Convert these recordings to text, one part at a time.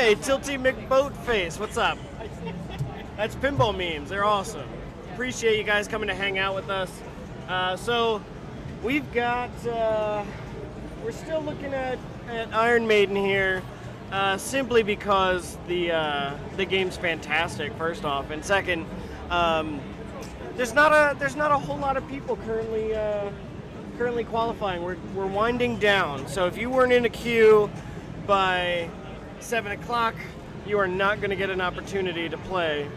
Hey, Tilty McBoatface, what's up? That's Pinball memes. They're awesome. Appreciate you guys coming to hang out with us. So we've got, we're still looking at Iron Maiden here, simply because the game's fantastic, first off, and second, there's not a whole lot of people currently qualifying. We're winding down. So if you weren't in a queue by 7 o'clock, you are not going to get an opportunity to play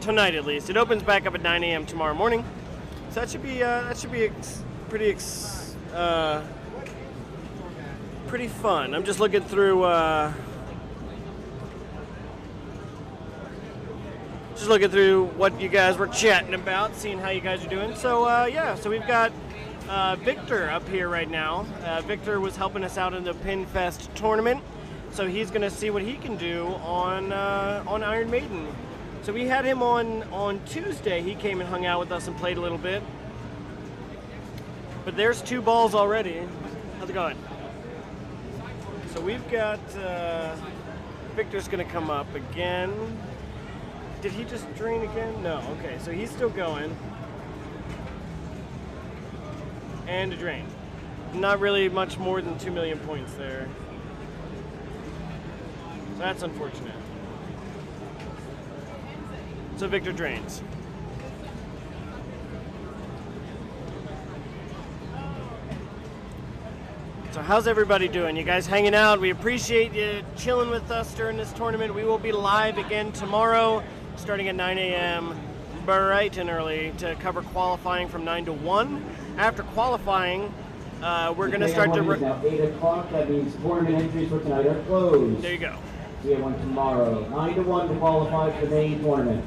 tonight, at least. It opens back up at 9 a.m. tomorrow morning, so that should be pretty fun. I'm just looking through what you guys were chatting about, seeing how you guys are doing. So yeah, so we've got Victor up here right now. Victor was helping us out in the Pinfest tournament, so he's going to see what he can do on Iron Maiden. So we had him on Tuesday. He came and hung out with us and played a little bit. But there's 2 balls already. How's it going? So we've got Victor's going to come up again. Did he just drain again? No. Okay, so he's still going. And a drain. Not really much more than 2 million points there. So that's unfortunate. So Victor drains. So how's everybody doing? You guys hanging out? We appreciate you chilling with us during this tournament. We will be live again tomorrow, starting at 9 a.m. bright and early to cover qualifying from 9 to 1. After qualifying, we're going to start to... It's now 8 o'clock. That means tournament entries for tonight are closed. There you go. We have one tomorrow. 9 to 1 to qualify for the main tournament.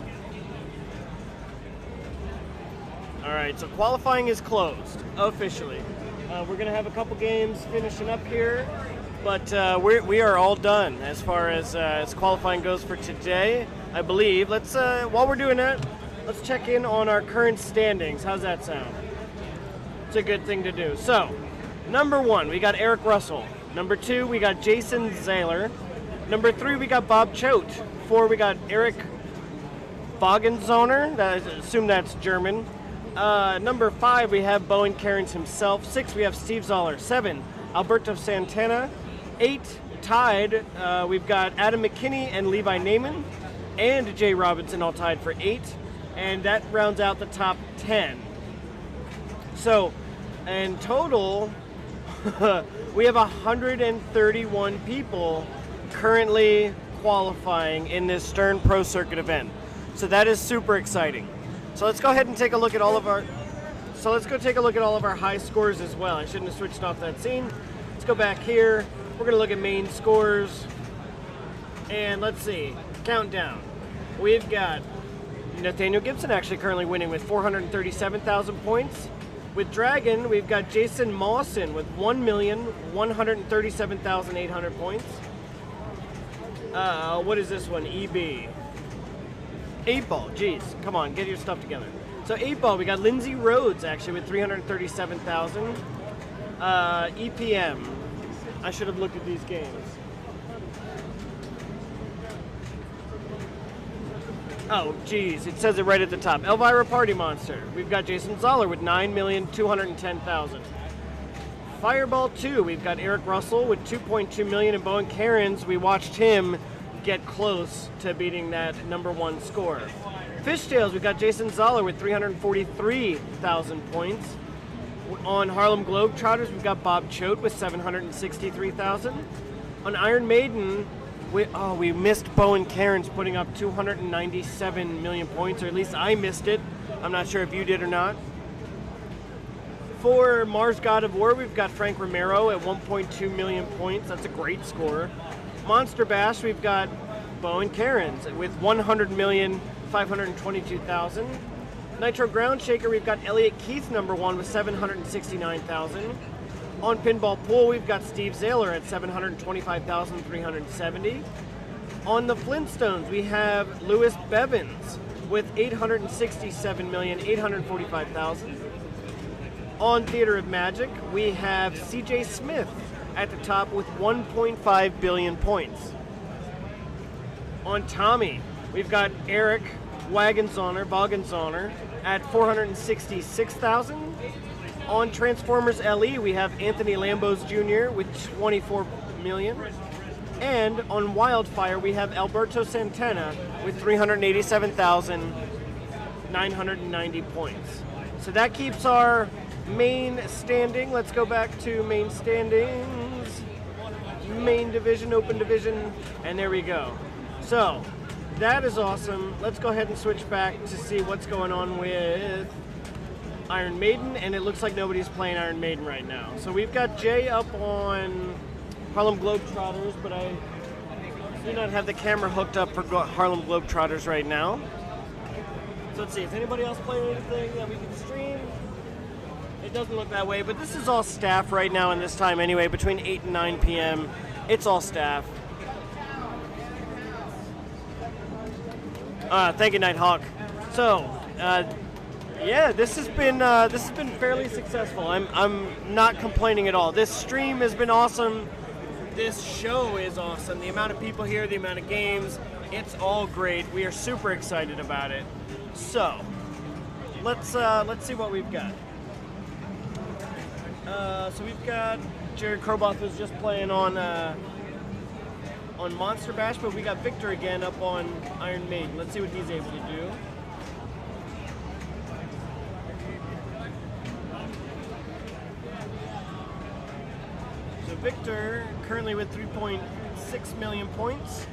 All right, so qualifying is closed, officially. We're going to have a couple games finishing up here, but we are all done as far as qualifying goes for today, I believe. Let's while we're doing that, let's check in on our current standings. How's that sound? It's a good thing to do. So, number 1, we got Eric Russell. Number 2, we got Jason Zahler. Number 3, we got Bob Choate. 4, we got Eric Wagenzoner. I assume that's German. Number 5, we have Bowen Cairns himself. 6, we have Steve Zoller. 7, Alberto Santana. 8, tied, we've got Adam McKinney and Levi Naiman and Jay Robinson all tied for 8. And that rounds out the top 10. So, in total, we have 131 people currently qualifying in this Stern Pro Circuit event. So that is super exciting. So let's go ahead and take a look at all of our high scores as well. I shouldn't have switched off that scene. Let's go back here. We're going to look at main scores. And let's see. Countdown. We've got Nathaniel Gibson actually currently winning with 437,000 points. With Dragon, we've got Jason Mawson with 1,137,800 points. What is this one? EB. 8 Ball, geez, come on, get your stuff together. So 8 Ball, we got Lindsay Rhodes actually with 337,000. EPM, I should have looked at these games. Oh, geez, it says it right at the top. Elvira Party Monster, we've got Jason Zoller with 9,210,000. Fireball 2, we've got Eric Russell with 2.2 million, and Bowen Cairns, we watched him get close to beating that number 1 score. Fishtails, we've got Jason Zoller with 343,000 points. On Harlem Globetrotters, we've got Bob Choate with 763,000. On Iron Maiden, we missed Bowen Cairns putting up 297 million points, or at least I missed it. I'm not sure if you did or not. For Mars God of War, we've got Frank Romero at 1.2 million points. That's a great score. Monster Bash, we've got Bowen Cairns with 100,522,000. Nitro Ground Shaker, we've got Elliot Keith, number 1, with 769,000. On Pinball Pool, we've got Steve Zahler at 725,370. On the Flintstones, we have Louis Bevins with 867,845,000. On Theater of Magic, we have CJ Smith at the top with 1.5 billion points. On Tommy, we've got Eric Wagenzoner at 466,000. On Transformers LE, we have Anthony Lambos Jr. with 24 million. And on Wildfire, we have Alberto Santana with 387,990 points. So that keeps our main standing. Let's go back to main standings. Main division, open division, and there we go. So that is awesome. Let's go ahead and switch back to see what's going on with Iron Maiden, and it looks like nobody's playing Iron Maiden right now. So we've got Jay up on Harlem Globetrotters, but I do not have the camera hooked up for Harlem Globetrotters right now. So let's see, is anybody else playing anything that we can stream? It doesn't look that way, but this is all staff right now in this time anyway, between 8 and 9 p.m. It's all staff. Thank you, Nighthawk. So, yeah, this has been fairly successful. I'm not complaining at all. This stream has been awesome. This show is awesome. The amount of people here, the amount of games, it's all great. We are super excited about it. So, let's see what we've got. So we've got Jared Kroboth was just playing on Monster Bash, but we got Victor again up on Iron Maiden. Let's see what he's able to do. So Victor currently with 3.6 million points,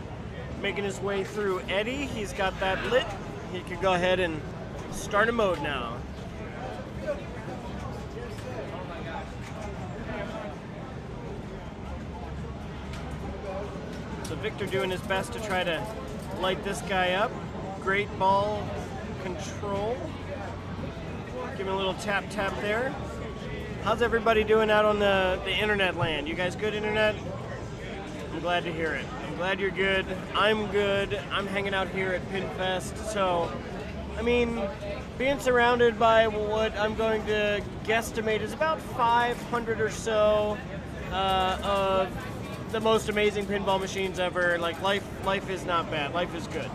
making his way through Eddie. He's got that lit. He can go ahead and start a mode now. So Victor doing his best to try to light this guy up. Great ball control. Give him a little tap tap there. How's everybody doing out on the internet land? You guys good internet? I'm glad to hear it. I'm glad you're good. I'm good. I'm hanging out here at Pinfest. So, I mean, being surrounded by what I'm going to guesstimate is about 500 or so of the most amazing pinball machines ever. Like, life is not bad. Life is good.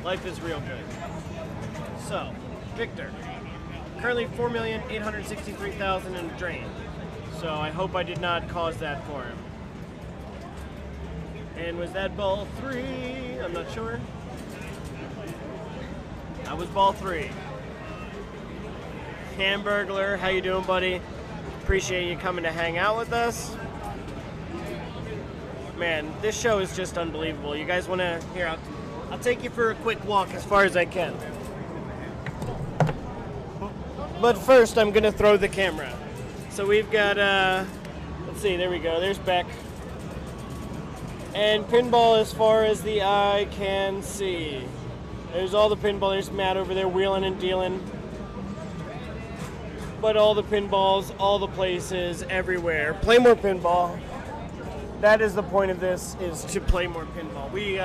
Life is real good. So, Victor. Currently 4,863,000 in drain. So I hope I did not cause that for him. And was that ball 3? I'm not sure. That was ball 3. Hamburglar, how you doing, buddy? Appreciate you coming to hang out with us. Man, this show is just unbelievable. You guys want to hear? I'll take you for a quick walk as far as I can. But first, I'm going to throw the camera. So we've got, let's see, there we go. There's Beck. And pinball as far as the eye can see. There's all the pinball. There's Matt over there wheeling and dealing. But all the pinballs, all the places, everywhere. Play more pinball. That is the point of this, is to play more pinball. We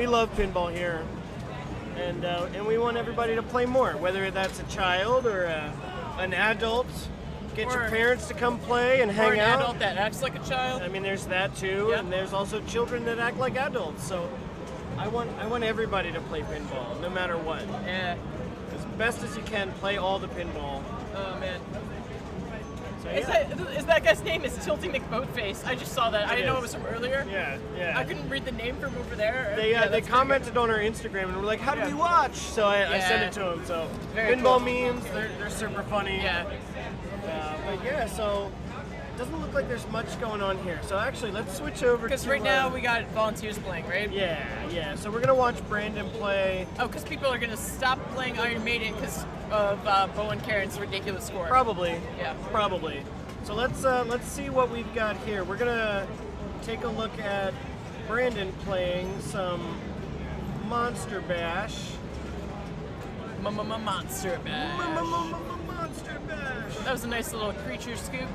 love pinball here. And we want everybody to play more, whether that's a child or an adult. Get your parents to come play and hang out. Or an adult that acts like a child. I mean, there's that too, yep. And there's also children that act like adults. So I want everybody to play pinball, no matter what. Yeah. As best as you can, play all the pinball. Oh man. So, yeah. Is that guy's name is Tilty McBoatface? I just saw that. I didn't know it was from earlier. Yeah, yeah. I couldn't read the name from over there. They commented on our Instagram and were like, "How do we watch?" So I sent it to them. So very pinball cool. memes, they're super funny. Yeah. But yeah, so it doesn't look like there's much going on here. So actually, let's switch over. Because right now we got volunteers playing, right? Yeah. So we're gonna watch Brandon play. Oh, because people are gonna stop playing Iron Maiden because of Bo and Karen's ridiculous score. Probably. Yeah. Probably. So let's see what we've got here. We're gonna take a look at Brandon playing some Monster Bash. Monster Bash. Monster Bash. That was a nice little creature scoop.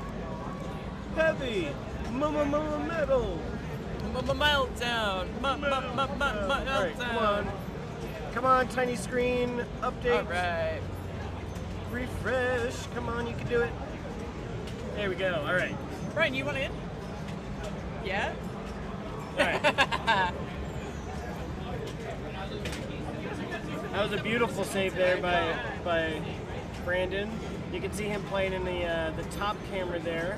Heavy. Metal. Meltdown. Meltdown. Come on, tiny screen. Update. All right. Refresh. Come on, you can do it. There we go. All right. Brian, you want in? Yeah? Alright. That was a beautiful save there by Brandon. You can see him playing in the top camera there.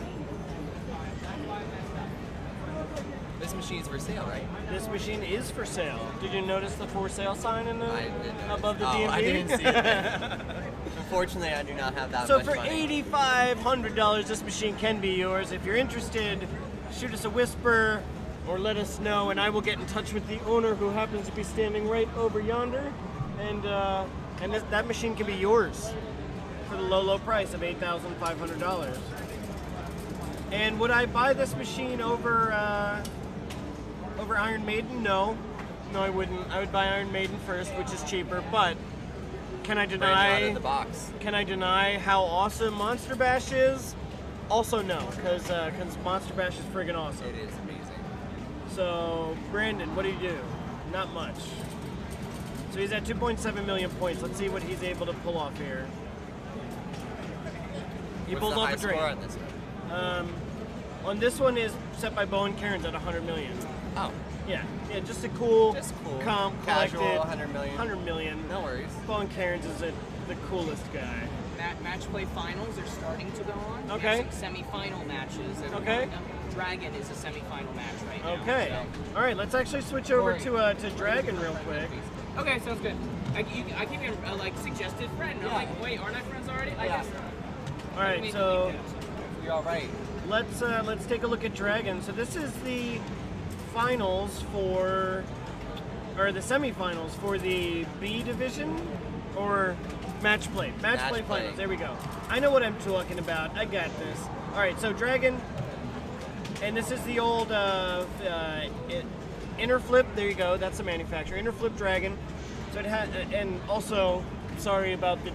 This machine's for sale, right? This machine is for sale. Did you notice the for sale sign in I did notice. above the Oh, DMV? I didn't see it. Unfortunately, I do not have that So much for money. $8,500, this machine can be yours. If you're interested, shoot us a whisper or let us know, and I will get in touch with the owner, who happens to be standing right over yonder, and that machine can be yours for the low price of $8,500. And would I buy this machine over Iron Maiden? No, I wouldn't. I would buy Iron Maiden first, which is cheaper. But can I Brand new out deny? of the box. Can I deny how awesome Monster Bash is? Also no, because Monster Bash is friggin' awesome. It is amazing. So Brandon, what do you do? Not much. So he's at 2.7 million points. Let's see what he's able to pull off here. He What's pulled the off high a drain. score on this one? On this one is set by Bowen Cairns at 100 million. Oh, Yeah, just a cool, Just cool. collected, Casual, 100 million. 100 million. no worries. Bowen Cairns is the coolest guy. Match play finals are starting to go on. Okay. We have some semi-final matches. That are Okay. going on. Dragon is a semi-final match right now. Okay. so- All right, let's actually switch over to Dragon real quick. Okay, sounds good. I keep getting like suggested friend. I'm like, wait, aren't I friends already? I guess. All right, so You're all right. let's take a look at Dragon. So this is the finals or the semifinals for the B division or match play. Match play play. finals. There we go. I know what I'm talking about. I got this. All right, so Dragon, and this is the old Inner Flip. There you go. That's the manufacturer. Inner Flip Dragon. So it had, and also sorry about the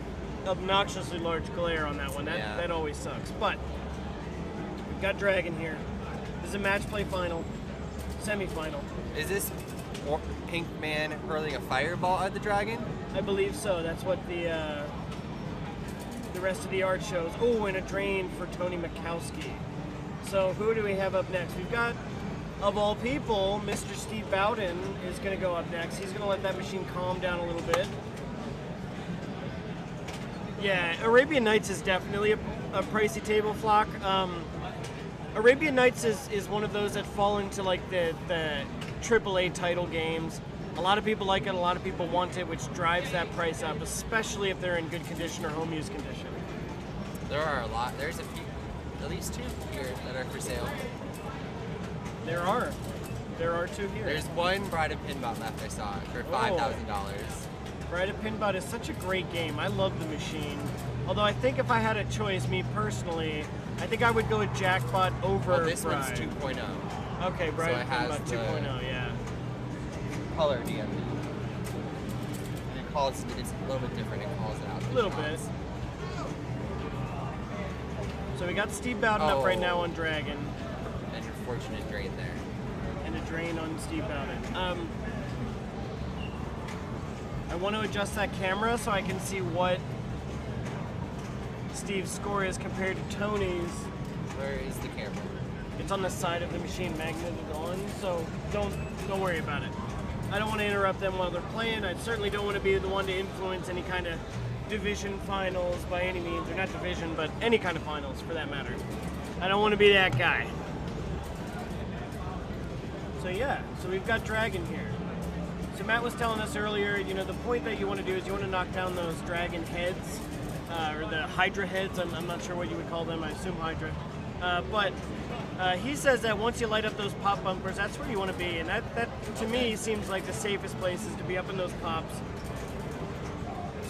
obnoxiously large glare on that one. That always sucks. But we've got Dragon here. This is a match play final, semi-final. Is this pink man hurling a fireball at the dragon? I believe so. That's what the rest of the art shows. Oh, and a drain for Tony Mikowski. So who do we have up next? We've got, of all people, Mr. Steve Bowden is going to go up next. He's going to let that machine calm down a little bit. Yeah, Arabian Nights is definitely a pricey table flock. Arabian Nights is one of those that fall into like the AAA title games. A lot of people like it, a lot of people want it, which drives that price up, especially if they're in good condition or home use condition. There are a lot. There's a few, at least two here that are for sale. There are two here. There's one Bride of Pinball left I saw for $5,000. Bride of Pinball is such a great game. I love the machine. Although I think if I had a choice, me personally, I think I would go with Jackpot over Well, this Bride. one's 2.0. Okay, Bride So of it has Pinball the- 2.0, yeah. Color DMV. And it calls, it's a little bit different. It calls it out. A little bit. So we got Steve Bowden up right now on Dragon. An unfortunate drain there. And a drain on Steve Bowden. I want to adjust that camera so I can see what Steve's score is compared to Tony's. Where is the camera? It's on the side of the machine, magneted on, so don't worry about it. I don't want to interrupt them while they're playing. I certainly don't want to be the one to influence any kind of division finals by any means, or not division, but any kind of finals for that matter. I don't want to be that guy. So yeah, so we've got Dragon here. So Matt was telling us earlier, you know, the point that you want to do is you want to knock down those dragon heads, or the Hydra heads. I'm not sure what you would call them. I assume Hydra. But he says that once you light up those pop bumpers, that's where you want to be. And that to me, seems like the safest place is to be up in those pops.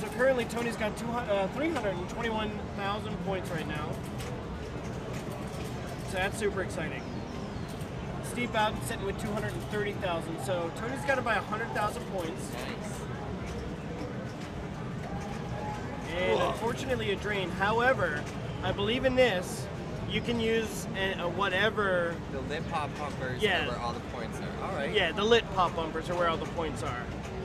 So currently, Tony's got 321,000 points right now. So that's super exciting. Steve Bowden sitting with 230,000. So Tony's got to buy 100,000 points. Nice. And unfortunately, a drain. However, I believe in this. You can use whatever. The lip pop bumpers Yeah. are where all the points are. All right. Yeah, the lit pop bumpers are where all the points are.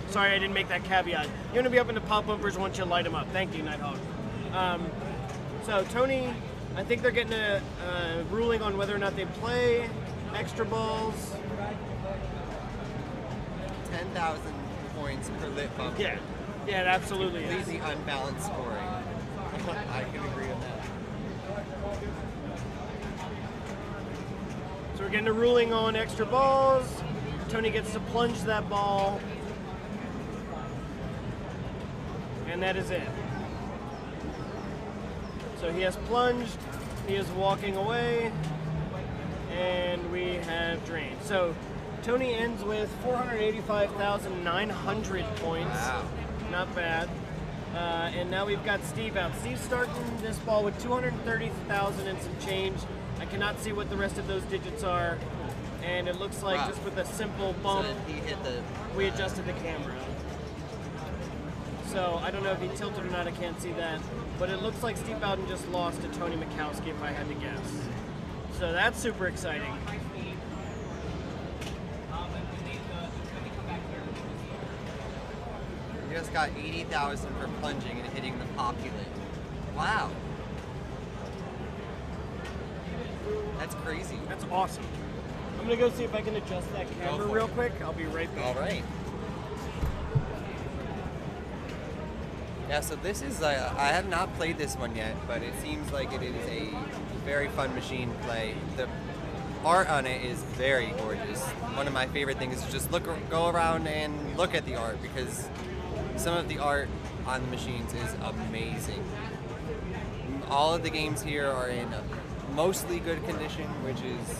Sorry, I didn't make that caveat. You want to be up in the pop bumpers once you light them up. Thank you, Nighthawk. So Tony, I think they're getting a ruling on whether or not they play extra balls. 10,000 points per lit bumper. Yeah, yeah, it absolutely is. Completely unbalanced scoring. I can agree with that. So we're getting a ruling on extra balls. Tony gets to plunge that ball. And that is it. So he has plunged, he is walking away, and we have drained. So Tony ends with 485,900 points. Wow. Not bad. And now we've got Steve out. Steve's starting this ball with 230,000 and some change. I cannot see what the rest of those digits are. And it looks like Wow. just with a simple So bump, then he hit the. we adjusted the camera. So I don't know if he tilted or not, I can't see that. But it looks like Steve Bowden just lost to Tony Mikowski, if I had to guess. So that's super exciting. He just got 80,000 for plunging and hitting the populate. Wow. That's crazy. That's awesome. I'm gonna go see if I can adjust that camera real quick. I'll be right back. All right. Yeah, so this is, I have not played this one yet, but it seems like it is a very fun machine to play. The art on it is very gorgeous. One of my favorite things is just go around and look at the art, because some of the art on the machines is amazing. All of the games here are in mostly good condition, which is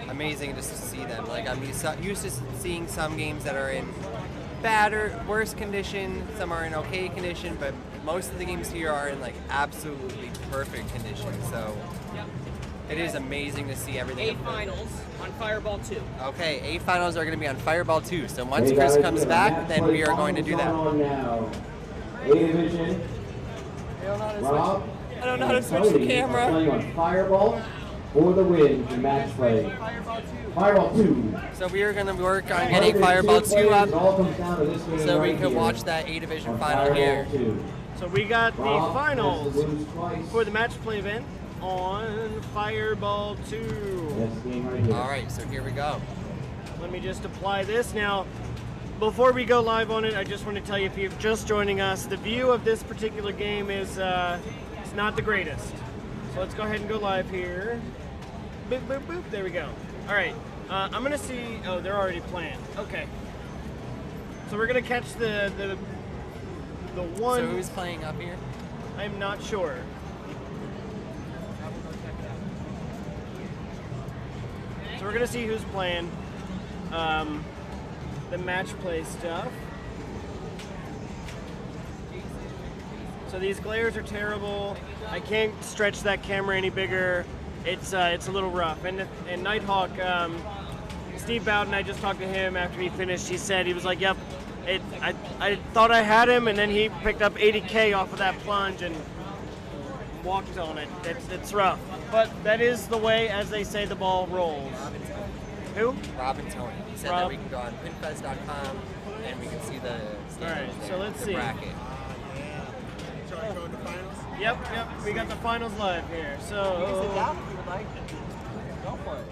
amazing just to see them. Like, I'm used to seeing some games that are in bad or worse condition, some are in okay condition, but most of the games here are in like absolutely perfect condition. So it is amazing to see everything. 8 finals on Fireball 2. Okay, 8 finals are going to be on Fireball 2. So once Chris comes back, then we are going to do that. On now. A division. Rob. I don't know how to switch the camera. Playing on Fireball for the win in match play. Fireball 2. So we are going to work on getting Fireball 2 up All comes down to this game so we right can here. watch that A division On final here. Fireball 2. So we got the Rob finals has to lose twice. for the match play event on Fireball 2. This game right here. All right, so here we go. Let me just apply this. Now, before we go live on it, I just want to tell you, if you're just joining us, the view of this particular game is it's not the greatest. So let's go ahead and go live here. Boop, boop, boop. There we go. All right. I'm going to see... Oh, they're already playing. Okay. So we're going to catch the one... So who's playing up here? I'm not sure. So we're going to see who's playing the match play stuff. So these glares are terrible. I can't stretch that camera any bigger. It's a little rough. And Nighthawk, Steve Bowden, I just talked to him after he finished. He said, he was like, yep, I thought I had him, and then he picked up 80K off of that plunge and walked on it. It's rough. But that is the way, as they say, the ball rolls. Who? Rob and Tony. He said Rob. that we can go on pinfest.com and we can see the standings. All right, so there, let's the see. bracket. Yep, we got the finals live here. So. Go for it.